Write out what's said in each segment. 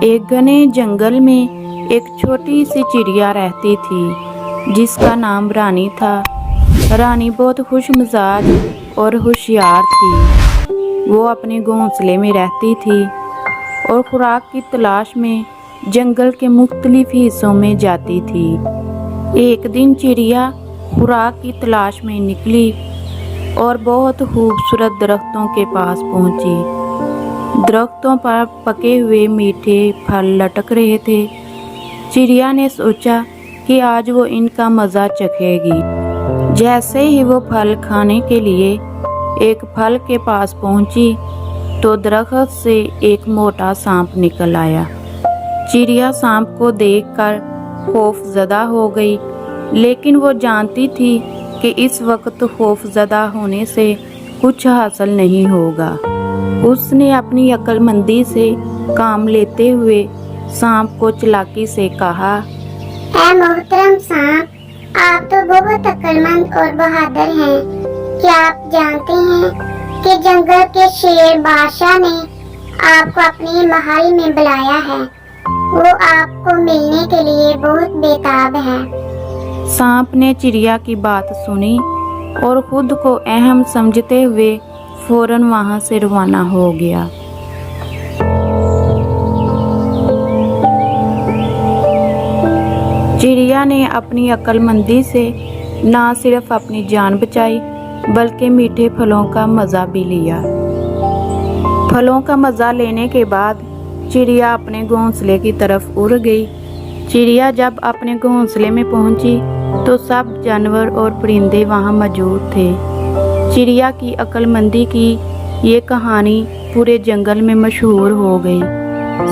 एक घने जंगल में एक छोटी सी चिड़िया रहती थी जिसका नाम रानी था। रानी बहुत खुश मिजाज और होशियार थी। वो अपने घोंसले में रहती थी और खुराक की तलाश में जंगल के मुख्तलिफ हिस्सों में जाती थी। एक दिन चिड़िया खुराक की तलाश में निकली और बहुत खूबसूरत दरख्तों के पास पहुंची। दरख्तों पर पके हुए मीठे फल लटक रहे थे। चिड़िया ने सोचा कि आज वो इनका मज़ा चखेगी। जैसे ही वो फल खाने के लिए एक फल के पास पहुंची तो दरख्त से एक मोटा सांप निकल आया। चिड़िया सांप को देखकर खौफजदा हो गई, लेकिन वो जानती थी कि इस वक्त खौफजदा होने से कुछ हासिल नहीं होगा। उसने अपनी अक्लमंदी से काम लेते हुए सांप को चालाकी से कहा, ऐ मोहतरम सांप, आप तो बहुत अक्लमंद और बहादुर हैं। क्या आप जानते हैं कि जंगल के शेर बादशाह ने आपको अपने महल में बुलाया है? वो आपको मिलने के लिए बहुत बेताब है। सांप ने चिड़िया की बात सुनी और खुद को अहम समझते हुए फौरन वहां से रवाना हो गया। चिड़िया ने अपनी अक्लमंदी से न सिर्फ अपनी जान बचाई बल्कि मीठे फलों का मज़ा भी लिया। फलों का मज़ा लेने के बाद चिड़िया अपने घोंसले की तरफ उड़ गई। चिड़िया जब अपने घोंसले में पहुंची तो सब जानवर और परिंदे वहां मौजूद थे। चिड़िया की अक्लमंदी की ये कहानी पूरे जंगल में मशहूर हो गई।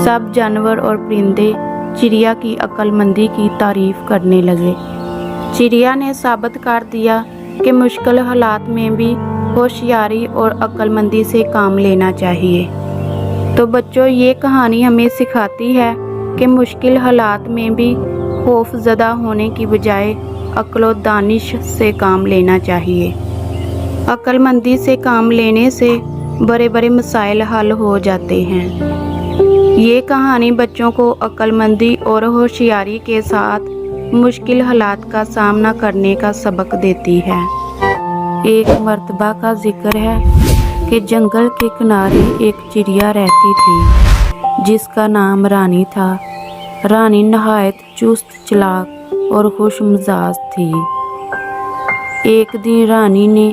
सब जानवर और परिंदे चिड़िया की अक्लमंदी की तारीफ करने लगे। चिड़िया ने साबित कर दिया कि मुश्किल हालात में भी होशियारी और अक्लमंदी से काम लेना चाहिए। तो बच्चों, ये कहानी हमें सिखाती है कि मुश्किल हालात में भी खौफजदा होने की बजाय अक्ल व दानिश से काम लेना चाहिए। अक्लमंदी से काम लेने से बड़े बड़े मसाइल हल हो जाते हैं। ये कहानी बच्चों को अक्लमंदी और होशियारी के साथ मुश्किल हालात का सामना करने का सबक देती है। एक मर्तबा का जिक्र है कि जंगल के किनारे एक चिड़िया रहती थी जिसका नाम रानी था। रानी नहायत चुस्त चालाक और खुश मिजाज थी। एक दिन रानी ने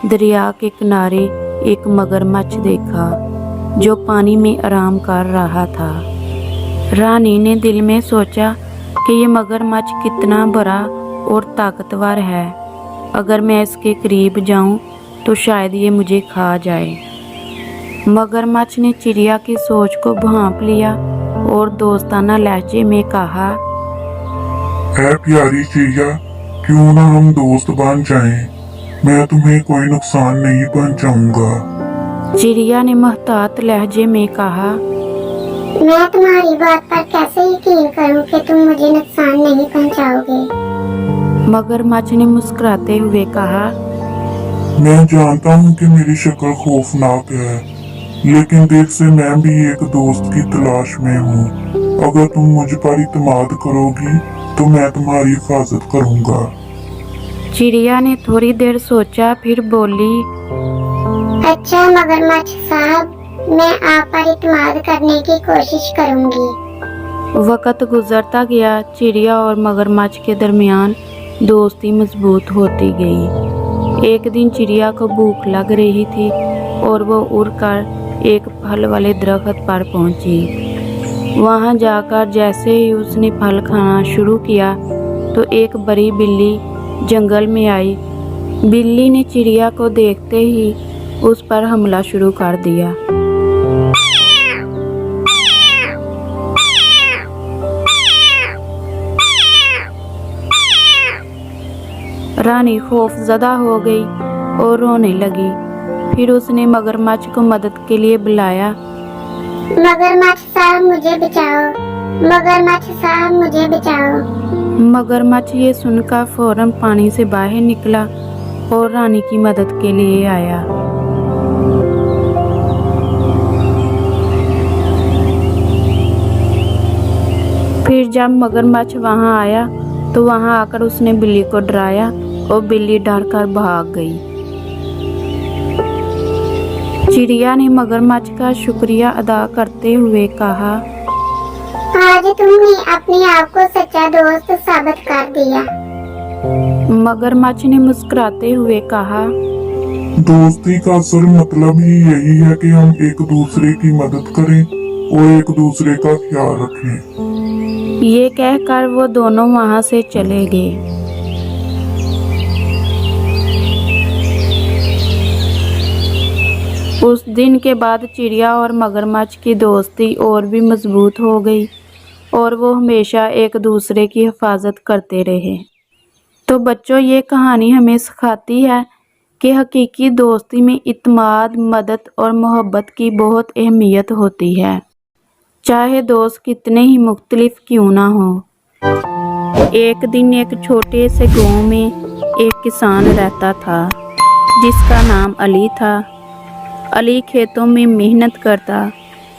दरिया के किनारे एक मगरमच्छ देखा जो पानी में आराम कर रहा था। रानी ने दिल में सोचा कि ये मगरमच्छ कितना बड़ा और ताकतवर है। अगर मैं इसके करीब जाऊं तो शायद ये मुझे खा जाए। मगरमच्छ ने चिड़िया की सोच को भांप लिया और दोस्ताना लहजे में कहा, ऐ प्यारी चिड़िया, क्यों ना हम दोस्त बन जाएं? मैं तुम्हें कोई नुकसान नहीं पहुंचाऊंगा। चिड़िया ने मोहतात लहजे में कहा, मैं तुम्हारी बात पर कैसे यकीन करूं कि तुम मुझे नुकसान नहीं पहुंचाओगे? मगरमच्छ ने मुस्कुराते हुए कहा, मैं जानता हूं कि मेरी शक्ल खौफनाक है, लेकिन देख से मैं भी एक दोस्त की तलाश में हूँ। अगर तुम मुझ पर इत्मीनान करोगी तो मैं तुम्हारी हिफाजत करूंगा। चिड़िया ने थोड़ी देर सोचा, फिर बोली, अच्छा मगरमच्छ साहब, मैं आप पर इत्मीनान करने की कोशिश करूंगी। वक्त गुजरता गया। चिड़िया और मगरमच्छ के दरमियान दोस्ती मजबूत होती गई। एक दिन चिड़िया को भूख लग रही थी और वो उड़कर एक फल वाले दरख्त पर पहुंची। वहां जाकर जैसे ही उसने फल खाना शुरू किया तो एक बड़ी बिल्ली जंगल में आई। बिल्ली ने चिड़िया को देखते ही उस पर हमला शुरू कर दिया। रानी खौफजदा हो गई और रोने लगी। फिर उसने मगरमच्छ को मदद के लिए बुलाया। मगरमच्छ साहब मुझे बचाओ, मगरमच्छ साहब मुझे बचाओ। मगरमच्छ ये सुनकर फौरन पानी से बाहर निकला और रानी की मदद के लिए आया। जब मगरमच्छ वहां आया तो वहां आकर उसने बिल्ली को डराया और बिल्ली डर कर भाग गई। चिड़िया ने मगरमच्छ का शुक्रिया अदा करते हुए कहा, आज तुमने अपने आप को सच्चा दोस्त साबित कर दिया। मगरमच्छ ने मुस्कुराते हुए कहा, दोस्ती का असल मतलब ही यही है कि हम एक दूसरे की मदद करें और एक दूसरे का ख्याल रखें। ये कहकर वो दोनों वहां से चले गए। उस दिन के बाद चिड़िया और मगरमच्छ की दोस्ती और भी मजबूत हो गई और वो हमेशा एक दूसरे की हिफाजत करते रहे। तो बच्चों, ये कहानी हमें सिखाती है कि हकीकी दोस्ती में इत्मीनान, मदद और मोहब्बत की बहुत अहमियत होती है, चाहे दोस्त कितने ही मुख्तलिफ क्यों ना हो। एक दिन एक छोटे से गांव में एक किसान रहता था जिसका नाम अली था। अली खेतों में मेहनत करता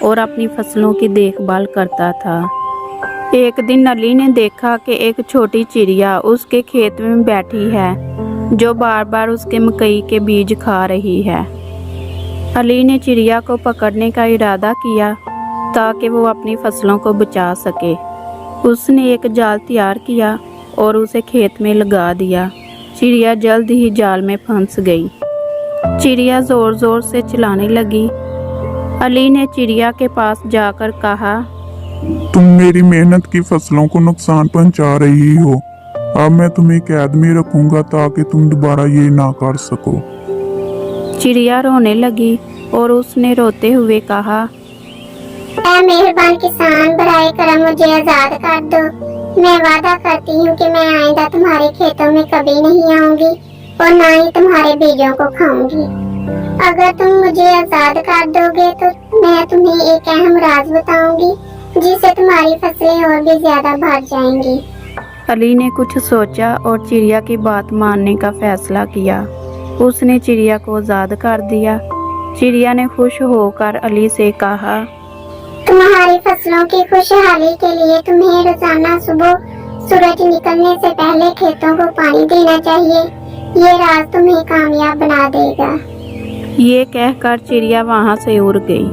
और अपनी फसलों की देखभाल करता था। एक दिन अली ने देखा कि एक छोटी चिड़िया उसके खेत में बैठी है जो बार बार उसके मकई के बीज खा रही है। अली ने चिड़िया को पकड़ने का इरादा किया ताकि वो अपनी फसलों को बचा सके। उसने एक जाल तैयार किया और उसे खेत में लगा दिया। चिड़िया जल्द ही जाल में फंस गई। चिड़िया जोर जोर से चिल्लाने लगी। अली ने चिड़िया के पास जाकर कहा, तुम मेरी मेहनत की फसलों को नुकसान पहुंचा रही हो। अब मैं तुम्हें कैद में रखूंगा ताकि तुम दोबारा ये ना कर सको। चिड़िया रोने लगी और उसने रोते हुए कहा, ऐ मेहरबान किसान, बराए करम मुझे आजाद कर दो। मैं वादा करती हूँ कि मैं आइंदा तुम्हारे खेतों में कभी नहीं आऊंगी और ना ही तुम्हारे बीजों को खाऊंगी। अगर तुम मुझे आजाद कर दोगे तो मैं तुम्हें एक अहम राज बताऊंगी जिससे तुम्हारी फसलें और भी ज्यादा बढ़ जाएंगी। अली ने कुछ सोचा और चिड़िया की बात मानने का फैसला किया। उसने चिड़िया को आजाद कर दिया। चिड़िया ने खुश होकर अली से कहा, तुम्हारी फसलों की खुशहाली के लिए तुम्हें रोजाना सुबह सूरज निकलने से पहले खेतों को पानी देना चाहिए। ये राज तुम्हें कामयाब बना देगा। ये कहकर चिड़िया वहां से उड़ गई।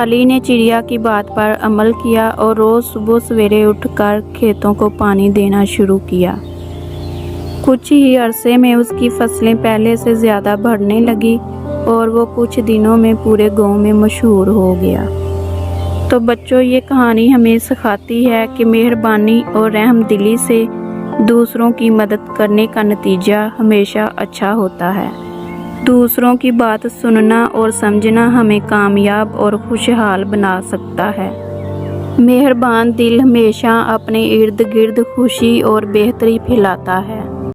अली ने चिड़िया की बात पर अमल किया और रोज सुबह सवेरे उठकर खेतों को पानी देना शुरू किया। कुछ ही अरसे में उसकी फसलें पहले से ज़्यादा बढ़ने लगी और वो कुछ दिनों में पूरे गांव में मशहूर हो गया। तो बच्चों, ये कहानी हमें सिखाती है कि मेहरबानी और रहमदिली से दूसरों की मदद करने का नतीजा हमेशा अच्छा होता है। दूसरों की बात सुनना और समझना हमें कामयाब और खुशहाल बना सकता है। मेहरबान दिल हमेशा अपने इर्द गिर्द खुशी और बेहतरी फैलाता है।